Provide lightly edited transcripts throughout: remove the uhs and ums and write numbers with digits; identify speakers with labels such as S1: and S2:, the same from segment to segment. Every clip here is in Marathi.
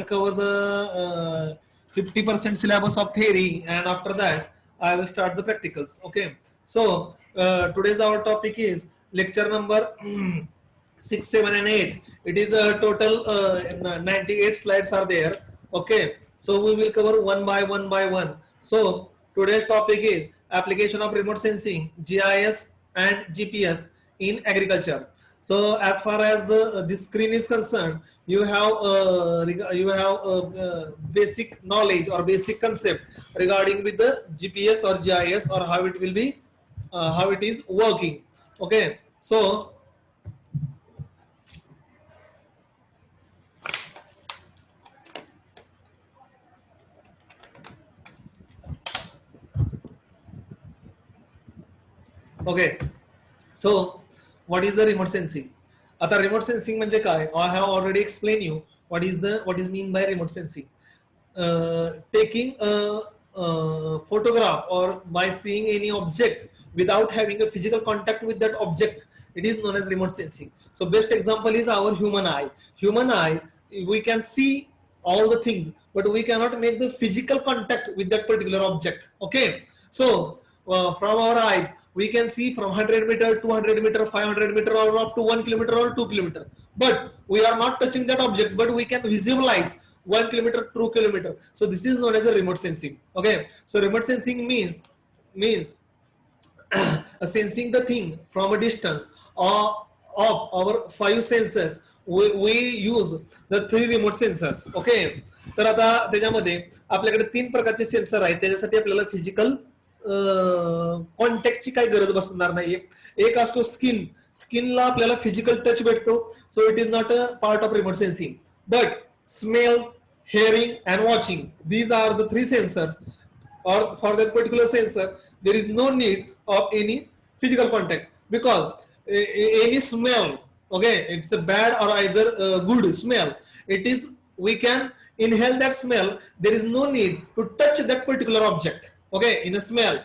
S1: cover the 50% syllabus of theory, and after that I will start the practicals. Okay, so today's our topic is lecture number 6, 7 and 8. It is a total 98 slides are there. Okay, so we will cover one by one. So today's topic is application of remote sensing, GIS and GPS in agriculture. So as far as the screen is concerned, you have basic knowledge or basic concept regarding with the GPS or GIS, or how it will be, how it is working. Okay, so okay, so what is the remote sensing? आता remote sensing म्हणजे काय? I have already explained you what is mean by remote sensing. Taking a photograph or by seeing any object without having a physical contact with that object, it is known as remote sensing. So best example is our human eye. Human eye, we can see all the things, but we cannot make the physical contact with that particular object. Okay, so from our eye we can see from 100 meter, 200 meter, 500 meter, or up to 1 kilometer or 2 kilometer, but we are not touching that object, but we can visualize 1 kilometer, 2 kilometer. So this is known as a remote sensing. Okay, so remote sensing means sensing the thing from a distance, or of our 5 sensors. We use the 3 remote sensors. Okay, तर आता त्याच्यामध्ये आपल्याकडे 3 प्रकारचे सेन्सर आहेत. त्याच्यासाठी आपल्याला फिजिकल कॉन्टॅक्टची काही गरज बसणार नाहीये. एक असतो स्किनला आपल्याला फिजिकल टच भेटतो, so it is not a part of remote sensing. But smell, hearing and watching, these are the 3 sensors, or for that particular sensor there is no need of any physical contact, because any smell, okay, it's a bad or either good smell, it is, we can inhale that smell. There is no need to touch that particular object. Okay, in a smell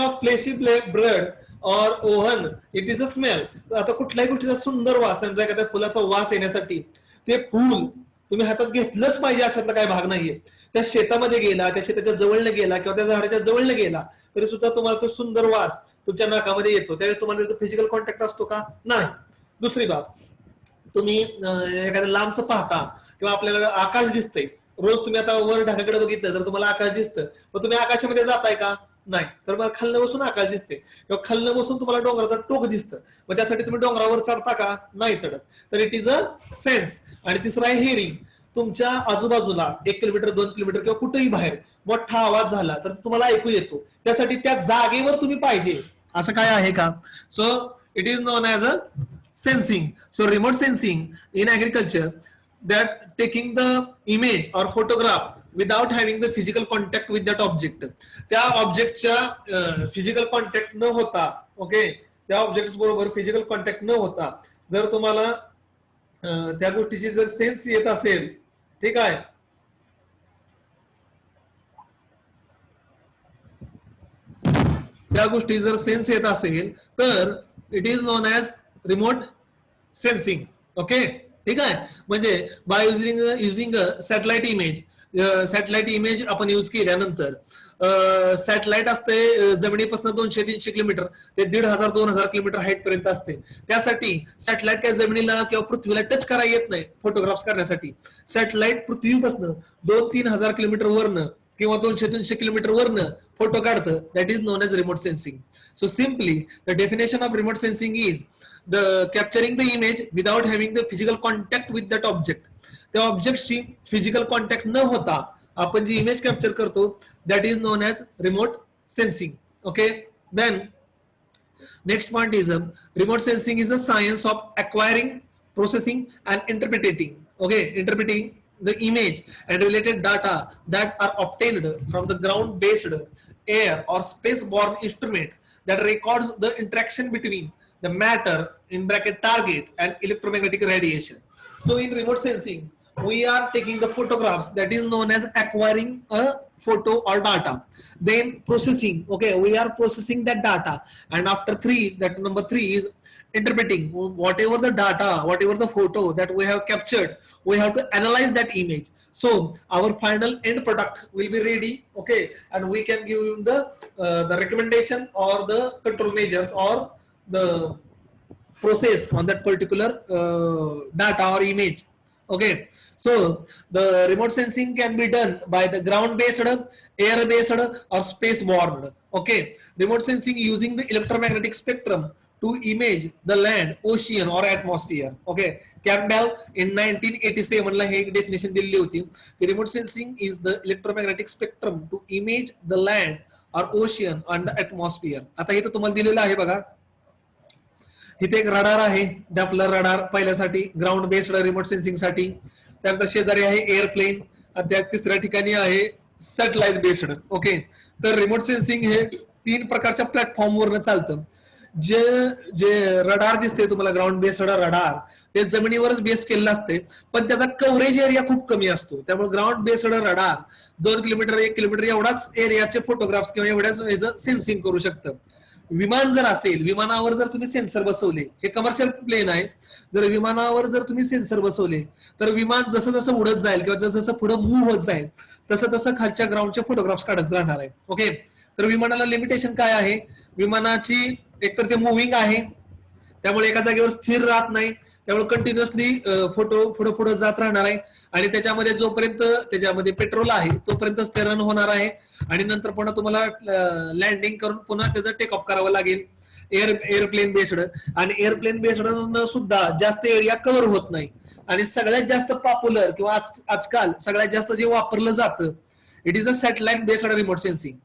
S1: of fleshy bread or oven, it is a smell. आता कुठल्याही गोष्टीचा सुंदर वास, एखाद्या फुलाचा वास येण्यासाठी ते फूल तुम्ही हातात घेतलंच पाहिजे अशातला काही भाग नाहीये. त्या शेतामध्ये गेला, त्या शेताच्या जवळनं गेला किंवा त्या झाडाच्या जवळनं गेला तरी सुद्धा तुम्हाला तो सुंदर वास तुमच्या नाकामध्ये येतो. त्यावेळेस तुम्हाला त्याचा फिजिकल कॉन्टॅक्ट असतो का? नाही. दुसरी बाब, तुम्ही एखाद्या लांबचं पाहता किंवा आपल्याला आकाश दिसतंय, रोज तुम्ही आता वर ढगाकडे बघितलं तर तुम्हाला आकाश दिसतं, मग तुम्ही आकाशामध्ये जाताय का? नाही. तर मग खालनं बसून आकाश दिसते किंवा खालनं बसून तुम्हाला डोंगराचं टोक दिसतं, मग त्यासाठी तुम्ही डोंगरावर चढता का? नाही चढत. तर इट इज अ सेन्स. आणि तिसरा आहे हिअरिंग. तुमच्या आजूबाजूला 1 किलोमीटर, 2 किलोमीटर किंवा कुठेही बाहेर मोठा आवाज झाला तर तुम्हाला ऐकू येतो, त्यासाठी त्या जागेवर तुम्ही पाहिजे असं काय आहे का? So it is known as a sensing. So remote sensing in agriculture, that taking the image or photograph without having the physical contact with that object. त्या ऑब्जेक्टच्या फिजिकल कॉन्टॅक्ट न होता, ओके, त्या ऑब्जेक्ट बरोबर फिजिकल कॉन्टॅक्ट न होता जर तुम्हाला त्या गोष्टीची जर सेन्स येत असेल, ठीक आहे, त्या गोष्टी जर सेन्स येत असेल तर it is known as remote sensing. Okay, ठीक आहे. म्हणजे by using satellite image, satellite image आपण यूज केल्यानंतर, सॅटेलाइट असते जमिनीपासून 200-300 किलोमीटर ते 1500-2000 किलोमीटर हाईट पर्यंत असते. त्यासाठी सॅटेलाइट काय जमिनीला किंवा पृथ्वीला टच करायला येत नाही. फोटोग्राफ्स करण्यासाठी सॅटेलाइट पृथ्वीपासून 2-3 हजार किलोमीटर वरनं किंवा 200-300 किलोमीटर वरनं फोटो काढतं. That is known as remote sensing. So simply the definition of remote sensing is the capturing the image without having the physical contact with that object. त्या ऑब्जेक्टशी फिजिकल कॉन्टॅक्ट न होता आपण जी इमेज कॅप्चर करतो, that is known as remote sensing. Okay, then next point is remote sensing is a science of acquiring, processing and interpreting. Okay, interpreting the image and related data that are obtained from the ground based air or space borne instrument that records the interaction between the matter in bracket target and electromagnetic radiation. So in remote sensing we are taking the photographs, that is known as acquiring a photo or data, then processing. Okay, we are processing that data, and after 3, that number 3 is interpreting. Whatever the data, whatever the photo that we have captured, we have to analyze that image. So our final end product will be ready, okay, and we can give you the recommendation or the control measures or the process on that particular data or image. Okay, so the remote sensing can be done by the ground based, air based, or space borne. Okay, remote sensing using the electromagnetic spectrum to image the land, ocean or atmosphere. Okay, Campbell in 1987 ला हे डेफिनेशन दिलेली होती की remote sensing is the electromagnetic spectrum to image the land और ओशियन अँड द ॲटमॉस्फियर. आता इथं तुम्हाला दिलेलं आहे बघा, इथे एक रडार आहे, डॅपलर रडार पहिल्यासाठी ग्राउंड बेस्ड रिमोट सेन्सिंग साठी. त्यानंतर शेजारी आहे एअरप्लेन, त्या तिसऱ्या ठिकाणी आहे सॅटेलाइट बेस्ड. ओके, तर रिमोट सेन्सिंग हे 3 प्रकारच्या प्लॅटफॉर्मवर चालतं. जे जे रडार दिसते तुम्हाला ग्राउंड बेस्ड रडार, ते जमिनीवरच बेस केलेलं असते, पण त्याचा कव्हरेज एरिया खूप कमी असतो. त्यामुळे ground based radar 2 kilometre 1 kilometre एवढाच एरियाचे फोटोग्राफ्स किंवा एवढ्याच सेन्सिंग करू शकतं. विमान जर असेल, विमानावर जर तुम्ही सेन्सर बसवले, हे कमर्शियल प्लेन आहे, जर विमानावर जर तुम्ही सेन्सर बसवले तर विमान जसं जसं उडत जाईल किंवा जसं जसं पुढे मूव्ह होत जाईल तसं तसं खालच्या ग्राउंडचे फोटोग्राफ्स काढत राहणार आहे. ओके, तर विमानाला लिमिटेशन काय आहे, विमानाची एकतर ते मुव्हिंग आहे त्यामुळे एका जागेवर स्थिर राहत नाही, त्यामुळे कंटिन्युअसली फोटो पुढे पुढे जात राहणार आहे आणि त्याच्यामध्ये जोपर्यंत त्याच्यामध्ये पेट्रोल आहे तोपर्यंतच ते रन होणार आहे आणि नंतर पुन्हा तुम्हाला लँडिंग करून पुन्हा त्याचं टेक ऑफ करावं लागेल. एअरप्लेन बेस्ड, आणि एअरप्लेन बेस्ड सुद्धा जास्त एरिया कव्हर होत नाही आणि सगळ्यात जास्त पॉप्युलर किंवा आजकाल सगळ्यात जास्त जे वापरलं जातं it is a satellite based remote sensing.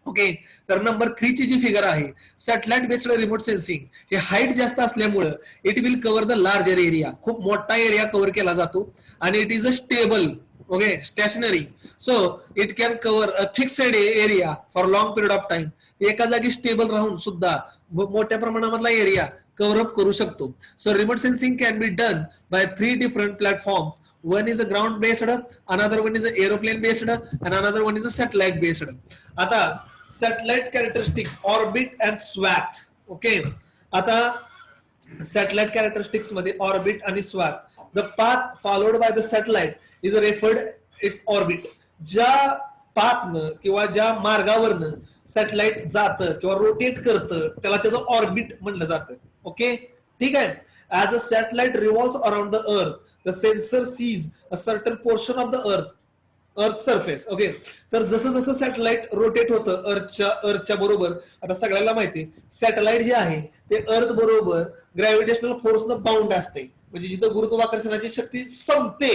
S1: Okay, तर नंबर 3 ची जी फिगर आहे सॅटेलाइट बेस्ड रिमोट सेन्सिंग, हे हाईट जास्त असल्यामुळं it will cover the larger area, खूप मोठा एरिया कव्हर केला जातो आणि it is a stable, okay, stationary. So it can cover a fixed area for long period of time. एका जागी स्टेबल राहून सुद्धा मोठ्या प्रमाणामधला एरिया कव्हर अप करू शकतो. So remote sensing can be done by 3 different platforms. One is a ground based, another one is a aeroplane based, and another one is a satellite based. आता satellite characteristics, orbit and swath. Okay, आता satellite characteristics मध्ये orbit आणि swath, the path followed by the satellite is referred its orbit. ज्या पाथनं किंवा ज्या मार्गावरनं सॅटेलाइट जातं किंवा रोटेट करतं त्याला त्याचं ऑर्बिट म्हणलं जातं. ओके, ठीक आहे. As a satellite revolves around the earth, the sensor sees a certain portion of the earth surface. Okay, तर जसं जसं सॅटेलाइट रोटेट होतं अर्थच्या बरोबर, आता सगळ्याला माहिती सॅटेलाइट जे आहे ते अर्थ बरोबर ग्रॅव्हिटेशनल फोर्सनं बाउंड असते, म्हणजे जिथं गुरुत्वाकर्षणाची शक्ती संपते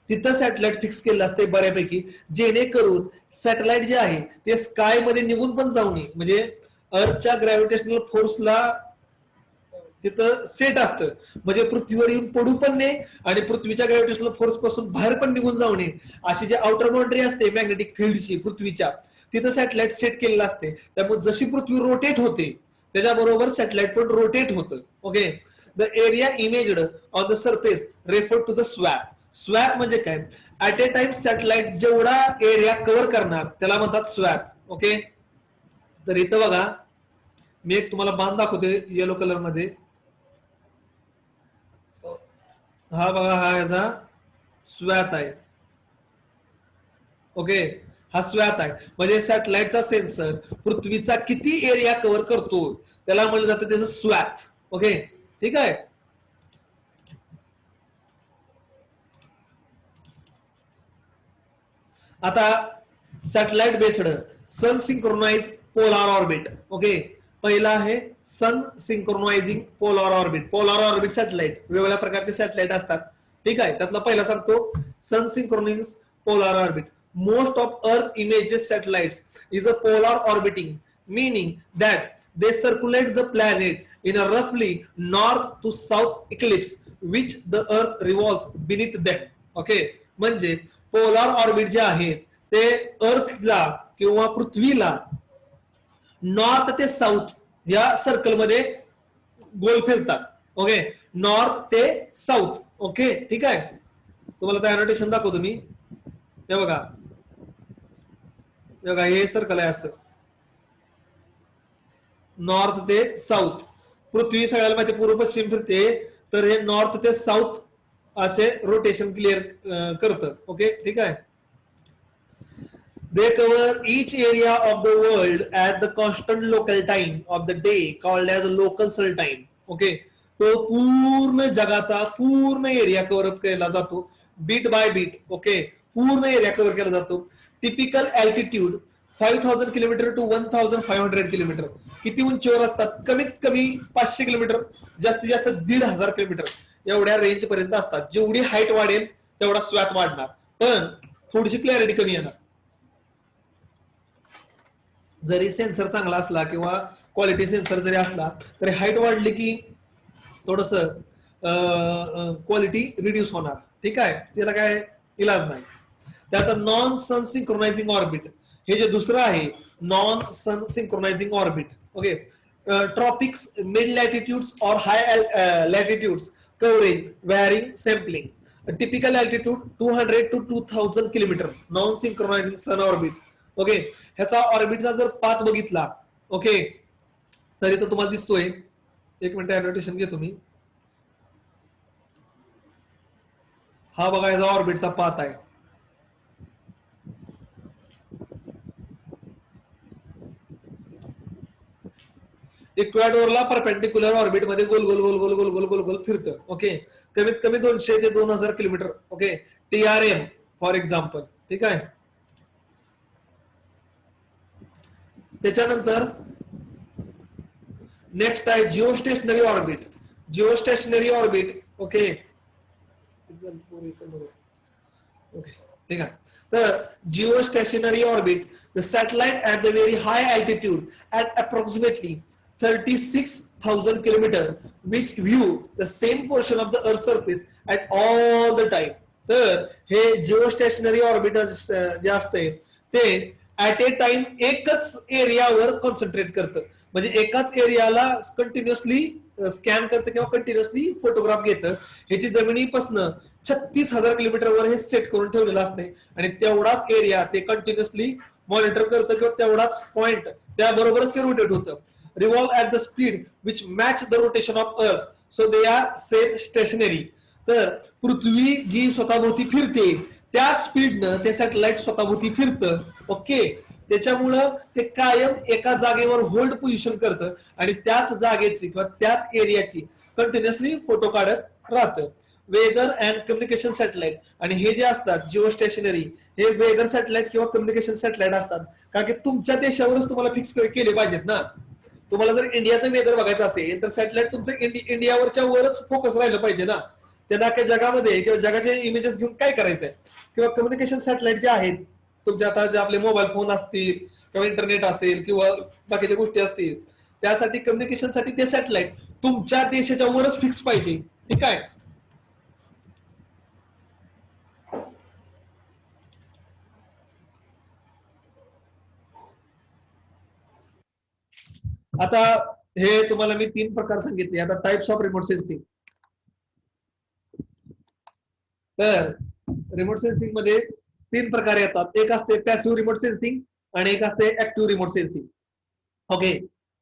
S1: तिथं सॅटेलाइट फिक्स केलं असते बऱ्यापैकी, जेणेकरून सॅटेलाइट जे आहे ते स्काय मध्ये निघून पण जाऊ नये, म्हणजे अर्थच्या ग्रॅव्हिटेशनल फोर्सला तिथं सेट असतं, म्हणजे पृथ्वीवर येऊन पडू पण नये आणि पृथ्वीच्या ग्रॅव्हिटेशनल फोर्स पासून बाहेर पण निघून जाऊ नये, अशी जी आउटर बाउंड्री असते मॅग्नेटिक फील्डची पृथ्वीच्या, तिथं सॅटेलाइट सेट केलेलं असते. त्यामुळे जशी पृथ्वी रोटेट होते त्याच्याबरोबर सॅटेलाइट पण रोटेट होतं. Okay, the area imaged on the surface refer to the swath. Swath म्हणजे काय, ऍट ए टाइम सॅटेलाइट जेवढा एरिया कव्हर करणार त्याला म्हणतात स्वॅथ. ओके, तर इथं बघा मी एक तुम्हाला बाण दाखवते येलो कलर मध्ये, हा बघा, हा याचा स्वॅथ आहे. ओके, हा स्वॅथ आहे, म्हणजे सॅटेलाइटचा सेन्सर पृथ्वीचा किती एरिया कव्हर करतो त्याला म्हणलं जातं त्याचं स्वॅथ. ओके, ठीक आहे. आता satellite based sun synchronise polar orbit. Okay, पहिला आहे sun synchronising polar orbit. Polar orbit satellite वेगवेगळ्या प्रकारचे सॅटेलाइट असतात, ठीक आहे. त्यातला पहिला सांगतो sun synchronise polar orbit. Most of earth images satellites is a polar orbiting, meaning that they circulate the planet in a roughly north to south eclipse which the earth revolves beneath them. Okay, म्हणजे पोलार ऑर्बिट जे आहे ते अर्थला किंवा पृथ्वीला नॉर्थ ते साऊथ या सर्कल मध्ये गोल फिरतात. ओके, नॉर्थ ते साऊथ. ओके, ठीक आहे. तुम्हाला ते अनोटेशन दाखवतो मी, हे बघा, हे सर्कल आहे असं, नॉर्थ ते साऊथ. पृथ्वी सगळ्याला माहिती पूर्व पश्चिम फिरते, तर हे नॉर्थ ते साऊथ असे रोटेशन क्लिअर करतं. ओके, ठीक आहे. They cover each area of the world at the constant local time of the day called as local cell time. Okay, तो पूर्ण जगाचा पूर्ण एरिया कव्हर अप केला जातो बीट बाय बीट. ओके, पूर्ण एरिया कव्हर केला जातो. Typical altitude 5000 kilometre to 1500 kilometre. किती उंचीवर असतात? कमीत कमी 500 किलोमीटर, जास्तीत जास्त 1500 किलोमीटर एवढ्या रेंज पर्यंत असतात. जेवढी हाईट वाढेल तेवढा स्वॅथ वाढणार, पण थोडीशी क्लॅरिटी कमी येणार. जरी सेन्सर चांगला असला किंवा क्वालिटी सेन्सर जरी असला तरी हाईट वाढली की थोडस क्वालिटी रिड्यूस होणार. ठीक आहे, त्याला काय इलाज नाही. त्यात नॉन सन सिंक्रोनायझिंग ऑर्बिट हे जे दुसरं आहे, non sun synchronising orbit. Okay, tropics, mid latitudes और high latitudes coverage varying sampling. Typical altitude 200 to 2000 kilometre, non synchronising sun orbit. Okay, ह्याचा ऑर्बिटचा जर पाथ बघितला, ओके, तरी तर तुम्हाला दिसतोय. एक मिनिट एनोटेशन घेतो मी. हा बघा, याचा ऑर्बिटचा पाथ आहे. इक्वेडोरला परपेंडिक्युलर ऑर्बिट मध्ये गोल गोल गोल गोल गोल गोल गोल गोल फिरतं. ओके, कमीत कमी 200 ते 2000 kilometre. Okay, TRM for example. ठीक आहे. त्याच्यानंतर नेक्स्ट आहे जिओस्टेशनरी ऑर्बिट. जिओस्टेशनरी ऑर्बिट. ओके, ओके, ठीक आहे. तर जिओस्टेशनरी orbit, the satellite at the very high altitude at approximately 36,000 kilometer which view the same portion of the earth surface at all the time. तर हे जिओस्टेशनरी ऑर्बिट जे असते ते ऍट ए टाइम एकच एरियावर कॉन्सन्ट्रेट करतं. म्हणजे एकाच एरियाला कंटिन्युअसली स्कॅन करतं किंवा कंटिन्युअसली फोटोग्राफ घेतं. ह्याची जमिनीपासून 36,000 किलोमीटरवर हे सेट करून ठेवलेलं असते आणि तेवढाच एरिया ते कंटिन्युअसली मॉनिटर करतं किंवा तेवढाच पॉइंट त्याबरोबरच ते रोटेट होतं. Revolve at the speed which match the rotation of earth, so they are same stationary. तर पृथ्वी जी स्वतःभोवती फिरते त्या स्पीडनं ते सॅटेलाइट स्वतःभोवती फिरतं. ओके, त्याच्यामुळं ते कायम एका जागेवर होल्ड पोझिशन करतं आणि त्याच जागेची किंवा त्याच एरियाची कंटिन्युअसली फोटो काढत राहतं. वेदर अँड कम्युनिकेशन सॅटेलाइट, आणि हे जे असतात जिओस्टेशनरी हे वेदर सॅटेलाइट किंवा कम्युनिकेशन सॅटेलाइट असतात. कारण की तुमच्या देशावरच तुम्हाला फिक्स केले पाहिजेत ना. तुम्हाला जर इंडियाचं वेदर बघायचं असेल तर सॅटेलाइट तुमचं इंडियावरच्या वरच फोकस राहिलं पाहिजे ना. त्यांना काही जगामध्ये किंवा जगाचे इमेजेस घेऊन काय करायचंय. किंवा कम्युनिकेशन सॅटेलाइट जे आहेत तुमच्या आता जे आपले मोबाईल फोन असतील किंवा इंटरनेट असेल किंवा बाकीच्या गोष्टी असतील त्यासाठी कम्युनिकेशनसाठी ते सॅटेलाइट तुमच्या देशाच्या वरच फिक्स पाहिजे. ठीक आहे. आता हे तुम्हाला मी 3 प्रकार सांगितले. आता टाइप्स ऑफ रिमोट सेन्सिंग. तर रिमोट सेन्सिंग मध्ये 3 प्रकार येतात. एक असते पॅसिव्ह रिमोट सेन्सिंग आणि एक असते ऍक्टिव्ह रिमोट सेन्सिंग. ओके,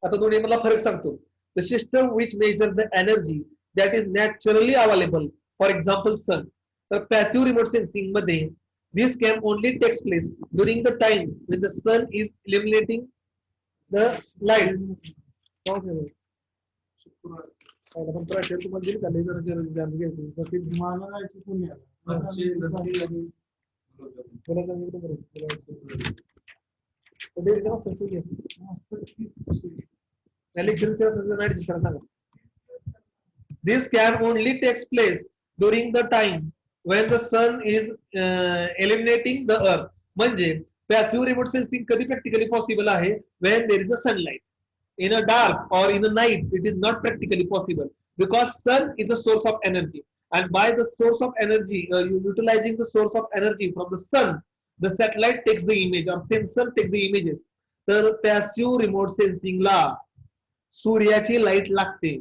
S1: आता दोन्ही मला फरक सांगतो. The system which measure the energy that is naturally available, for example sun. तर पॅसिव्ह रिमोट सेन्सिंग मध्ये this can only takes place during the time when the sun is illuminating the light. This can only takes place during the time when the sun is illuminating the earth. म्हणजे पॅसिव्ह रिमोट सेन्सिंग कधी प्रॅक्टिकली पॉसिबल आहे? when there is a sunlight. In a dark or in the night it is not practically possible because sun is the source of energy, and by the source of energy utilizing the source of energy from the sun, the satellite takes the image or sensor takes the images. तर पॅसिव्ह रिमोट सेन्सिंगला सूर्याची लाईट लागते.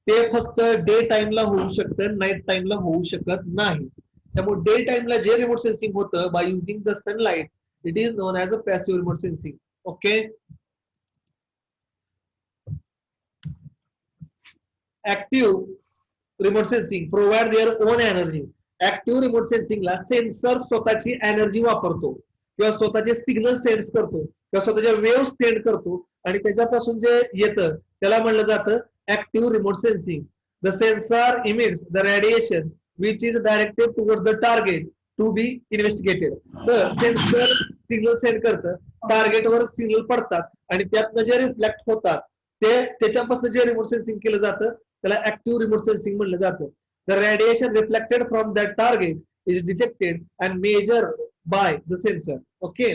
S1: ते फक्त डे टाइमला होऊ शकतं, नाईट टाइमला होऊ शकत नाही. त्यामुळे डे टाइमला जे रिमोट सेन्सिंग होतं by using the sunlight it is known as a passive remote sensing. Okay, active. Remote sensing provide their own energy. Active remote सेन्सिंगला सेन्सर स्वतःची एनर्जी वापरतो किंवा स्वतःचे सिग्नल सेंड करतो किंवा स्वतःच्या वेव्ह सेंड करतो आणि त्याच्यापासून जे येतं त्याला म्हणलं जातं active remote sensing. The sensor emits the radiation which is directed towards the target to be investigated. तर सेन्सर सिग्नल सेंड करतं, टार्गेटवर सिग्नल पडतात आणि त्यातनं जे रिफ्लेक्ट होतात ते त्याच्यापासून जे रिमोट सेन्सिंग केलं जातं त्याला ऍक्टिव्ह रिमोट सेन्सिंग म्हणलं जातं. The radiation reflected from that target is detected and measured by the sensor. Okay,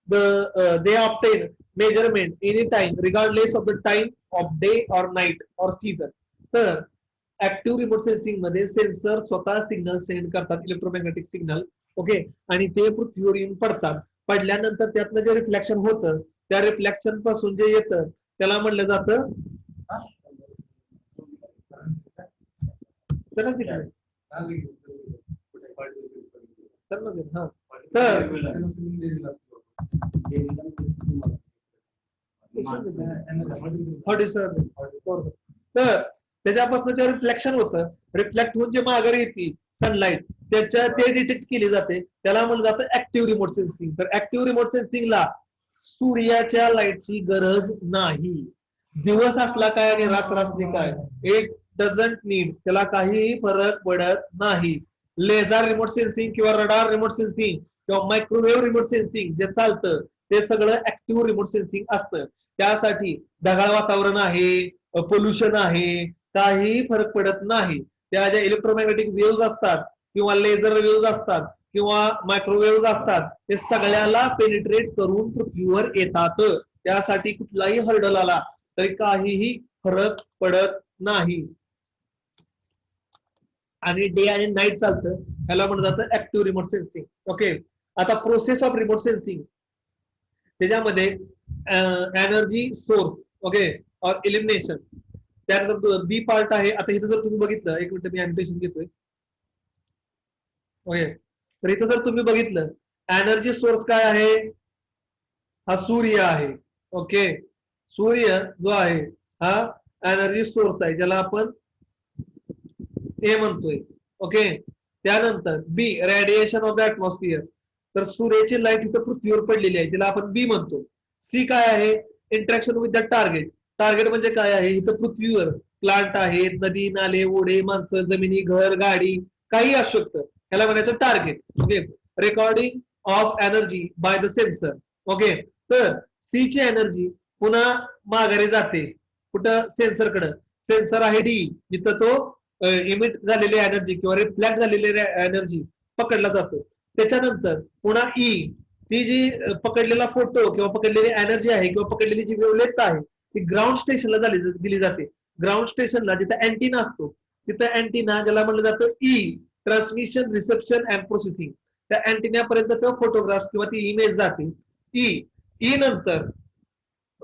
S1: they obtain measurement anytime regardless of the time of day or night or season. तर ऍक्टिव्ह रिमोट सेन्सिंग मध्ये सेन्सर स्वतः सिग्नल सेंड करतात, इलेक्ट्रोमॅग्नेटिक सिग्नल. ओके, आणि ते पृथ्वीवर येऊन पडतात. पडल्यानंतर त्यातनं जे रिफ्लेक्शन होतं त्या रिफ्लेक्शन पासून जे येतं त्याला म्हणलं जातं हा तर त्याच्यापासून जे रिफ्लेक्शन होतं, रिफ्लेक्ट होऊन जे माघारी येते सनलाइट त्याच्या ते डिटेक्ट केली जाते, त्याला म्हणलं जातं ऍक्टिव्ह रिमोट सेन्सिंग. तर ऍक्टिव्ह रिमोट सेन्सिंगला सूर्याच्या लाईटची गरज नाही. दिवस असला काय आणि रात्र असली काय, इट डझंट नीड, त्याला काहीही फरक पडत नाही. लेझर रिमोट सेन्सिंग किंवा रडार रिमोट सेन्सिंग किंवा मायक्रोवेव्ह रिमोट सेन्सिंग जे चालतं ते सगळं ऍक्टिव्ह रिमोट सेन्सिंग असतं. त्यासाठी ढगाळ वातावरण आहे, पोल्युशन आहे, काहीही फरक पडत नाही. त्या ज्या इलेक्ट्रोमॅग्नेटिक वेव्ह असतात किंवा लेझर वेव्ह असतात किंवा मायक्रोवेव्ह असतात ते सगळ्याला पेनिट्रेट करून पृथ्वीवर येतात. त्यासाठी कुठलाही हर्डल आला तरी काहीही फरक पडत नाही आणि डे आणि नाईट चालतं, ह्याला म्हणलं जातं ऍक्टिव्ह रिमोट सेन्सिंग. ओके, आता प्रोसेस ऑफ रिमोट सेन्सिंग त्याच्यामध्ये एनर्जी सोर्स, ओके, और इलिमिनेशन, त्यानंतर बी पार्ट आहे. आता इथं जर तुम्ही बघितलं, एक मिनिट मी अॅनिटेशन घेतोय. ओके, तर इथं जर तुम्ही बघितलं एनर्जी सोर्स काय आहे, हा सूर्य आहे. ओके, सूर्य जो आहे हा एनर्जी सोर्स आहे ज्याला आपण ए म्हणतोय. ओके, त्यानंतर बी रेडिएशन ऑफ द ऍटमॉस्फिअर, तर सूर्याची लाईट इथं पृथ्वीवर पडलेली आहे तिला आपण बी म्हणतो. सी काय आहे, interaction with the target. Target म्हणजे काय आहे, इथं पृथ्वीवर प्लांट आहेत, नदी नाले ओढे माणसं जमिनी घर गाडी काही असू शकतं, ह्याला म्हणायचं target. Okay, recording of energy by the sensor. Okay, तर सी ची एनर्जी पुन्हा माघारी जाते कुठं, सेन्सरकडं. सेन्सर आहे डी, जिथं तो इमिट झालेली एनर्जी किंवा रिफ्लेक्ट झालेली एनर्जी पकडला जातो. त्याच्यानंतर पुन्हा ई, ती जी पकडलेला फोटो किंवा पकडलेली एनर्जी आहे किंवा पकडलेली जी वेवलेंथ आहे ती ग्राउंड स्टेशनला दिली जाते. ग्राउंड स्टेशनला जिथं अँटिना असतो तिथं अँटिना ज्याला म्हणलं जातं E, transmission reception and processing. त्या अँटिन्यापर्यंत तो फोटोग्राफ्स किंवा ती इमेज जाते. ई नंतर,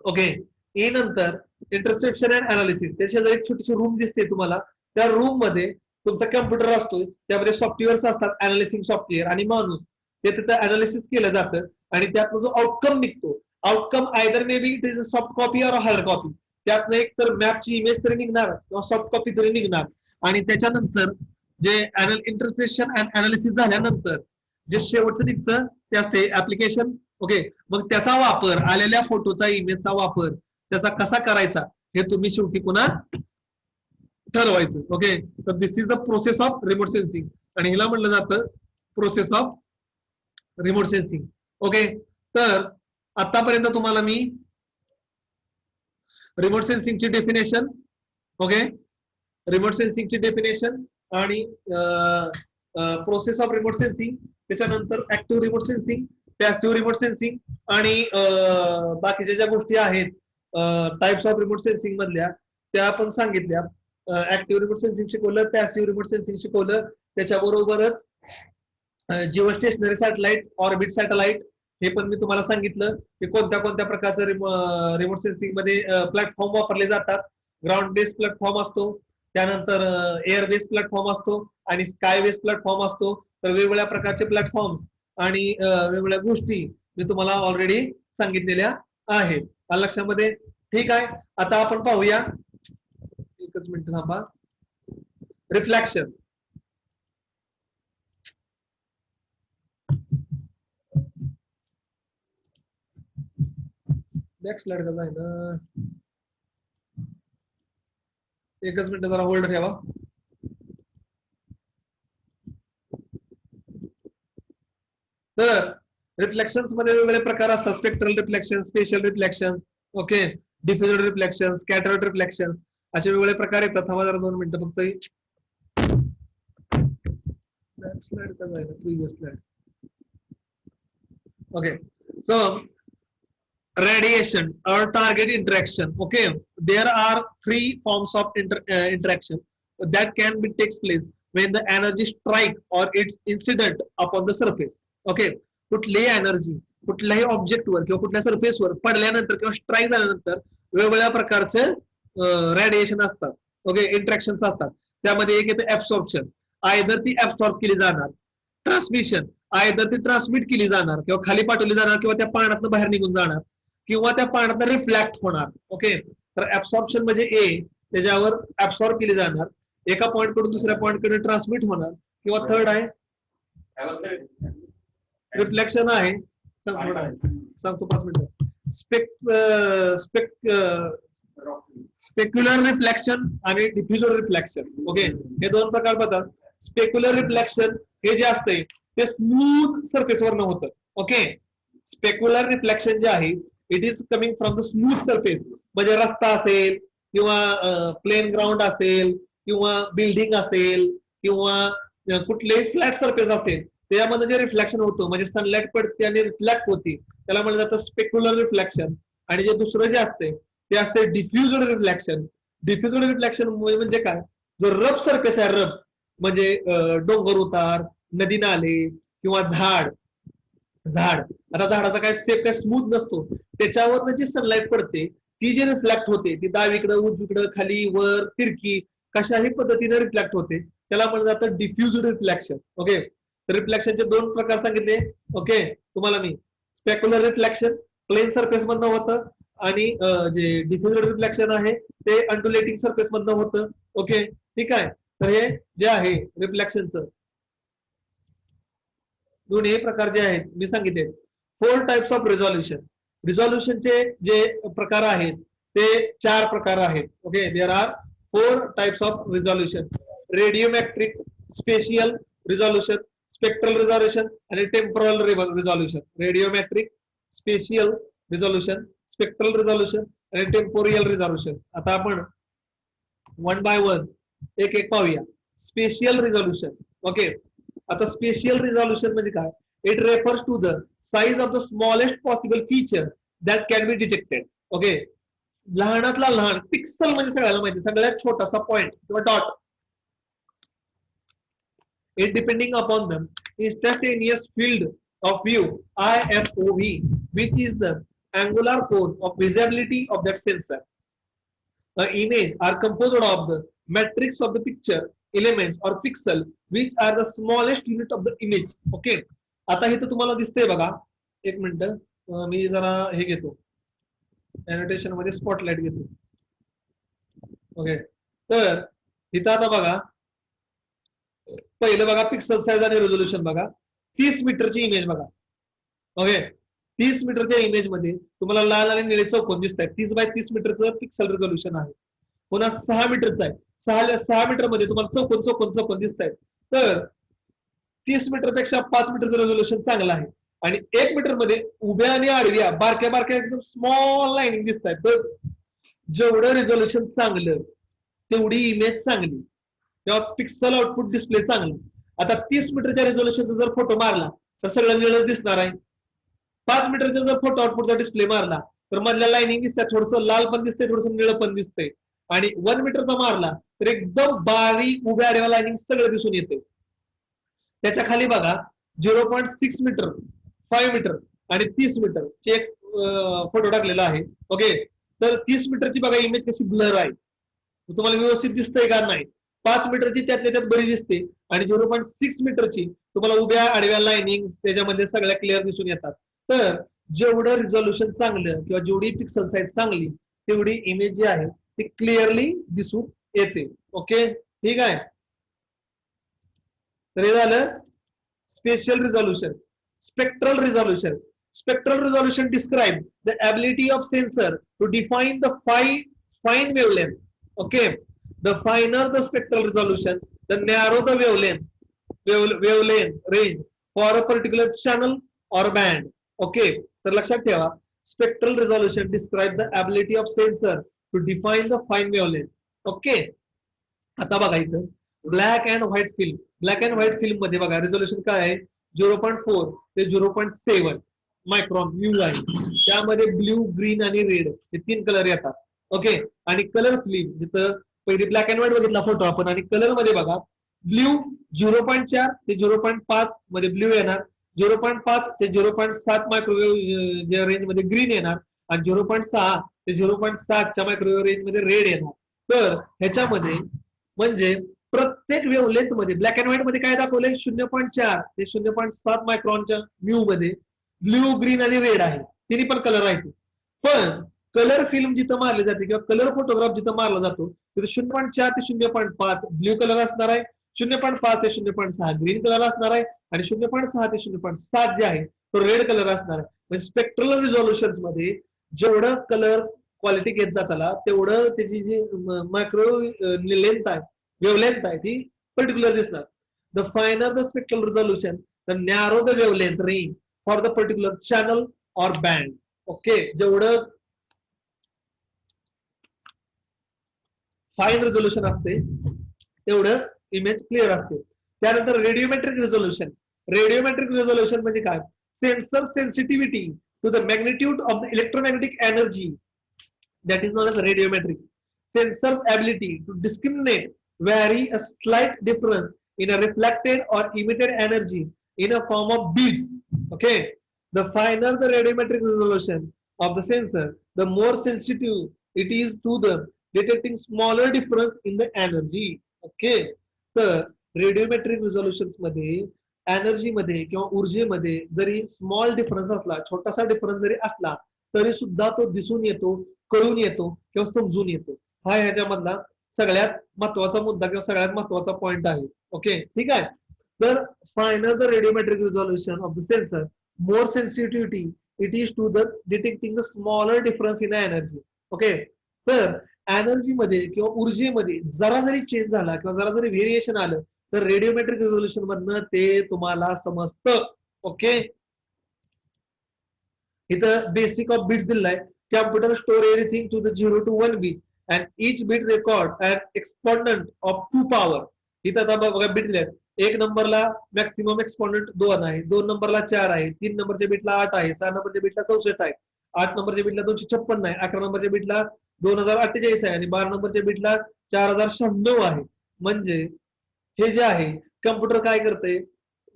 S1: ओके, ई नंतर इंटरसेप्शन अँड अनालिसिस. त्याच्या एक छोटीशी रूम दिसते तुम्हाला, त्या रूम मध्ये तुमचा कम्प्युटर असतो, त्यामध्ये सॉफ्टवेअर्स असतात, अनालिसिंग सॉफ्टवेअर, आणि माणूस ते तिथं अनालिसिस केलं जातं आणि त्यातनं जो आउटकम निघतो, outcome either may be it is a soft copy और हार्ड कॉपी. त्यातनं एक तर मॅपची इमेज तरी निघणार किंवा सॉफ्ट कॉपी तरी निघणार. आणि त्याच्यानंतर जे इंटरप्रिटेशन अँड अनालिसिस झाल्यानंतर जे शेवटचं निघतं ते असते ऍप्लिकेशन. ओके, मग त्याचा वापर, आलेल्या फोटोचा इमेजचा वापर त्याचा कसा करायचा हे तुम्ही शेवटी पुन्हा ठरवायचं. ओके, तर this is the process of remote sensing आणि हिला म्हणलं जातं process of remote sensing. Okay, तर आतापर्यंत तुम्हाला मी रिमोट सेन्सिंगची डेफिनेशन, ओके, रिमोट सेन्सिंगची डेफिनेशन आणि प्रोसेस ऑफ रिमोट सेन्सिंग, त्याच्यानंतर active remote sensing, passive remote sensing आणि बाकीच्या ज्या गोष्टी आहेत टाइप्स ऑफ रिमोट सेन्सिंग मधल्या त्या आपण सांगितल्या. ऍक्टिव्ह रिमोट सेन्सिंग शिकवलं, पॅसिव्ह रिमोट सेन्सिंग शिकवलं, त्याच्याबरोबरच geostationary satellite, orbit satellite हे पण मी तुम्हाला सांगितलं की कोणत्या कोणत्या प्रकारचं रिमोट सेन्सिंग मध्ये प्लॅटफॉर्म वापरले जातात. ग्राउंड बेस्ड प्लॅटफॉर्म असतो, त्यानंतर एअर बेस्ड प्लॅटफॉर्म असतो आणि स्काय बेस्ड प्लॅटफॉर्म असतो. तर वेगवेगळ्या प्रकारचे प्लॅटफॉर्म्स आणि वेगवेगळ्या गोष्टी मी तुम्हाला ऑलरेडी सांगितलेल्या आहेत. लक्षामध्ये, ठीक आहे. आता आपण पाहूया, एकच मिनिट थांबा. रिफ्लेक्शन. नेक्स्ट स्लाइड कसा आहे ना, एकच मिनिट जरा होल्ड ठेवा. तर रिफ्लेक्शन्स मध्ये वेगवेगळे प्रकार असतात. Spectral reflection, special reflection, okay, diffusion reflection, scattered reflection, असे वेगवेगळे प्रकार येतात. थांबा जरा 2 मिनिटं फक्त. स्लाइड कसा आहे ना, previous slide. Okay, so radiation or target interaction. Okay, there are 3 forms of interaction that can be takes place when the energy strike or its incident upon the surface. Okay, कुठलीही एनर्जी कुठल्याही ऑब्जेक्ट वर किंवा कुठल्या सरफेस वर पडल्यानंतर किंवा स्ट्राईक झाल्यानंतर वेगवेगळ्या प्रकारचे रेडिएशन असतात. ओके, इंटरॅक्शन असतात. त्यामध्ये एक येतं ऍब्सॉर्प्शन, आयदर ती ऍब्सॉर्ब केली जाणार. ट्रान्समिशन, आयदर ती ट्रान्समिट केली जाणार किंवा खाली पाठवली जाणार किंवा त्या पाण्यातून बाहेर निघून जाणार किंवा त्या पाण्यात रिफ्लॅक्ट होणार. ओके, तर ऍब्सॉर्प्शन म्हणजे ए, त्याच्यावर ऍब्सॉर्ब केली जाणार, एका पॉइंट कडून दुसऱ्या पॉइंट कडे ट्रान्समिट होणार. किंवा थर्ड आहे रिफ्लेक्शन आहे, सांगतो 5 मिनिटं. स्पेक्युलर रिफ्लेक्शन आणि डिफ्युजन रिफ्लेक्शन. ओके, हे 2 प्रकार पडतात. स्पेक्युलर रिफ्लेक्शन हे जे असते ते स्मूथ सरफेसवर न होतं. ओके, स्पेक्युलर रिफ्लेक्शन जे आहे it is coming from the smooth surface, म्हणजे रस्ता असेल किंवा प्लेन ग्राउंड असेल किंवा बिल्डिंग असेल किंवा कुठलेही फ्लॅट सरफेस असेल, त्यामध्ये जे रिफ्लेक्शन होतं म्हणजे सनलाइट पडते आणि रिफ्लेक्ट होती, त्याला म्हणलं जातं स्पेक्युलर रिफ्लेक्शन. आणि जे दुसरं जे असते ते असते डिफ्युजन रिफ्लेक्शन. डिफ्युजन रिफ्लेक्शन म्हणजे काय, जो रफ सरफेस आहे, रफ म्हणजे डोंगर उतार, नदी नाले किंवा झाड. आता झाडाचा काय सेप काय स्मूथ नसतो, त्याच्यावर जी सनलाइट पडते ती जी रिफ्लेक्ट होते ती डावीकडं उजवीकडं खाली वर तिरकी कशाही पद्धतीने रिफ्लेक्ट होते, त्याला म्हणलं जातं डिफ्युज्ड रिफ्लेक्शन. ओके, रिफ्लेक्शनचे 2 प्रकार सांगितले. ओके, तुम्हाला मी स्पेक्युलर रिफ्लेक्शन प्लेन सरफेस मधनं होतं आणि जे डिफ्युज्ड रिफ्लेक्शन आहे ते अंडुलेटिंग सरफेस मधनं होतं. ओके, ठीक आहे. तर हे जे आहे रिफ्लेक्शनचं दोन्ही प्रकार जे आहेत मी सांगितले. 4 टाइप्स ऑफ रिझॉल्युशन. रिझॉल्युशनचे जे प्रकार आहेत ते 4 प्रकार आहेत. Okay, there are 4 types of resolution. Radiometric, spatial resolution, spectral resolution आणि temporal resolution. Radiometric, spatial resolution, spectral resolution आणि टेम्पोरियल रिझॉल्युशन. आता आपण 1 बाय 1 एक पाहूया. Spatial resolution. ओके, आता स्पेशियल रिझॉल्युशन म्हणजे काय, it refers to the size of the smallest possible feature that can be detected. Okay, लहानातला लहान पिक्सल म्हणजे सगळ्याला माहिती सगळ्यात छोटासा पॉइंट किंवा dot. It depending upon the instantaneous field of view IFOV, which is the angular cone of visibility of that sensor. Image are composed of the matrix of the picture elements or pixel which are the smallest unit of the image. Okay, आता हे तर तुम्हाला दिसतंय बघा. एक मिनिट, मी जरा हे घेतो एनोटेशन मध्ये स्पॉटलाइट घेतो. ओके, तर इथं आता बघा पहिलं बघा पिक्सल साइज आणि रेझोल्युशन बघा. 30 मीटरची इमेज बघा. ओके, 30 मीटरच्या इमेज मध्ये तुम्हाला लाल आणि निळे चौकोन दिसत आहेत. 30 बाय 30 मीटरचं पिक्सल रेझोल्युशन आहे. पुन्हा 6 मीटरचं आहे. 6 मीटर मध्ये तुम्हाला चौकोन चौकोन चौकोन दिसत आहेत. तर 30 मीटर पेक्षा 5 मीटरचं रेझोल्युशन चांगलं आहे. आणि 1 मीटर मध्ये उभ्या आणि आडव्या बारक्या बारक्या एकदम स्मॉल लाईनिंग दिसत आहेत. तर जेवढं रेझोल्युशन चांगलं तेवढी इमेज चांगली, तेव्हा पिक्सल आउटपुट डिस्प्ले चांगलं. आता 30 मीटरच्या रेझोल्युशनचा जर फोटो मारला तर सगळं निळं दिसणार आहे. 5 मीटरचा जर फोटो आउटपुटचा डिस्प्ले मारला तर मधल्या लाईनिंग दिसतात, थोडंसं लाल पण दिसतंय, थोडंसं निळं पण दिसतंय. आणि 1 मीटरचा मारला तर एकदम बारीक उभ्या आडव्या लाईनिंग सगळं दिसून येते. त्याच्या खाली बघा 0.6 मीटर, 5 मीटर आणि 30 मीटर चे एक फोटो टाकलेला आहे. ओके, तर 30 मीटरची बघा इमेज कशी ब्लर आहे, तुम्हाला व्यवस्थित दिसतंय का नाही. 5 मीटरची त्यातल्या त्यात बरी दिसते आणि 0.6 मीटरची तुम्हाला उभ्या आडव्या लाईनिंग त्याच्यामध्ये सगळ्या क्लिअर दिसून येतात. तर जेवढं रिझॉल्युशन चांगलं किंवा जेवढी पिक्सल साईज चांगली तेवढी इमेज जी आहे ती क्लिअरली दिसून येते. ओके, ठीक आहे. तर हे झालं spatial resolution. Spectral resolution. Spectral resolution describe the ability of sensor to define the fine wavelength. Okay, the finer the spectral resolution, the narrow the wavelength range for a particular channel or band. Okay, तर लक्षात ठेवा, spectral resolution describe the ability of sensor to define the fine wavelength. Okay, आता बघा इथं black and white film. Black and white film मध्ये बघा रिझोल्युशन काय आहे, 0.4 ते 0.7 मायक्रॉन म्यू आहे. त्यामध्ये ब्ल्यू, ग्रीन आणि रेड हे 3 कलर येतात. ओके, आणि कलर फिल्म जिथं पहिली ब्लॅक अँड व्हाईट बघितला फोटो आपण, आणि कलर मध्ये बघा ब्ल्यू 0.4 ते 0.5 मध्ये ब्ल्यू येणार, 0.5 ते 0.7 मायक्रोवेव्ह रेंज मध्ये ग्रीन येणार, आणि 0.6 ते 0.7 मायक्रोवेव्ह रेंज मध्ये रेड येणार. तर ह्याच्यामध्ये म्हणजे प्रत्येक वेव्हलेंथ मध्ये ब्लॅक अँड व्हाईट मध्ये काय दाखवलंय, 0.4 ते 0.7 मायक्रॉनच्या म्यू मध्ये ब्ल्यू, ग्रीन आणि रेड आहे, तिन्ही पण कलर आहेत. पण कलर फिल्म जिथं मारली जाते किंवा कलर फोटोग्राफ जिथं मारला जातो तिथं 0.4 ते 0.5 ब्ल्यू कलर असणार आहे, 0.5 ते 0.6 ग्रीन कलर असणार आहे, आणि 0.6 ते 0.7 जे आहे तो रेड कलर असणार आहे. म्हणजे स्पेक्ट्रल रिझॉल्युशन मध्ये जेवढं कलर क्वालिटी घेत जाताला तेवढं त्याची जी मायक्रो लेंथ आहे, वेवलेंथ आहे, ती पर्टिक्युलर दिसणार. The फायनर the spectral resolution, the narrow the wavelength range for the particular channel or band. Okay, जेवढं फाईन रिझोल्युशन असते तेवढं इमेज क्लिअर असते. त्यानंतर रेडिओमेट्रिक रिझोल्युशन. रेडिओमेट्रिक रिझोल्युशन म्हणजे काय, sensor sensitivity to the magnitude of the electromagnetic energy, that is known as radiometric. Sensors ability to discriminate vary a slight difference in a reflected or emitted energy in a form of beats. Okay, the finer the radiometric resolution of the sensor, the more sensitive it is to the detecting smaller difference in the energy. Okay, तर रेडिओमेट्रिक रिझोल्युशन मध्ये एनर्जी मध्ये किंवा ऊर्जेमध्ये जरी स्मॉल डिफरन्स असला, छोटासा डिफरन्स जरी असला तरी सुद्धा तो दिसून येतो, कळून येतो किंवा समजून येतो. हा ह्याच्यामधला सगळ्यात महत्वाचा मुद्दा किंवा सगळ्यात महत्वाचा पॉइंट आहे. ओके, ठीक आहे. तर final the radiometric resolution of the sensor, more sensitivity it is to the detecting the smaller difference in energy. Okay, तर एनर्जी मध्ये किंवा ऊर्जेमध्ये जरा जरी चेंज झाला किंवा जरा जरी व्हेरिएशन आलं तर रेडिओमेट्रिक रिझोल्युशन मधनं ते तुम्हाला समजतं. ओके, इथं बेसिक ऑफ बिट्स दिलाय. Computer store everything to the 0 to 1 bit and each bit record and exponent of 2 power. इथं आता बघा बीट दिलेत. 1 नंबरला मॅक्सिमम एक्सपोनंट 2 आहे, 2 नंबरला 4 आहे, 3 नंबरच्या बीटला 8 आहे, 6 नंबरच्या बीटला 64 आहे, 8 नंबरच्या बीटला 256 आहे, 11 नंबरच्या बीटला 2048 आहे, आणि 12 नंबरच्या बीटला 4096 आहे. म्हणजे हे जे आहे कम्प्युटर काय करते,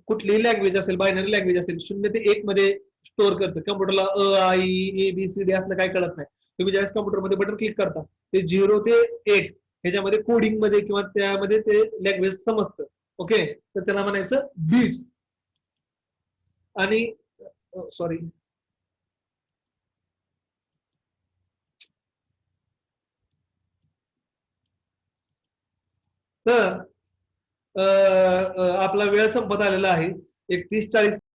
S1: कुठलीही लँग्वेज असेल, बायनरी लँग्वेज असेल, 0 ते 1 मध्ये स्टोअर करतं. कम्प्युटरला आई ए बी सी डी असलं काय कळत नाही. तुम्ही ज्यावेळेस कम्प्युटरमध्ये बटन क्लिक करता ते 0 ते 1 ह्याच्यामध्ये कोडिंग मध्ये किंवा त्यामध्ये ते लँग्वेज समजतं. ओके, तर त्याला म्हणायचं बीट्स. आणि सॉरी, तर आपला वेळ संपत आलेला आहे. 31:40